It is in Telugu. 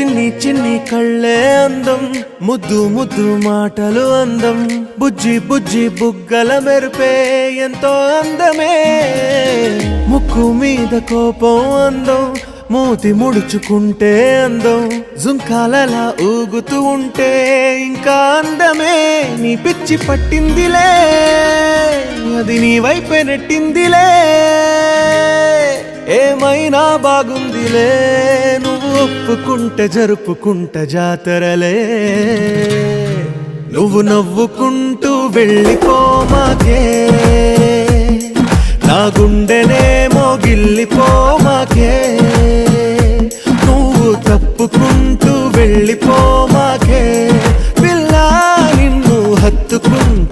చిన్ని చిన్ని కళ్ళే అందం, ముద్దు ముద్దు మాటలు అందం, బుజ్జి బుజ్జి బుగ్గల మెరుపే ఎంతో అందమే. ముక్కు మీద కోపం అందం, మూతి ముడుచుకుంటే అందం, జుంకాలలా ఊగుతూ ఉంటే ఇంకా అందమే. నీ పిచ్చి పట్టిందిలే, అది నీ వైపే నెట్టిందిలే. ఏమైనా బాగుందిలే, నువ్వు ఒప్పుకుంటే జరుపుకుంట జాతరలే. నువ్వు నవ్వుకుంటూ వెళ్ళిపోమాకే, నా గుండెనేమో గిల్లిపోమాకే. నువ్వు తప్పుకుంటూ వెళ్ళిపోమాకే, పిల్ల నిన్ను హత్తుకుంటా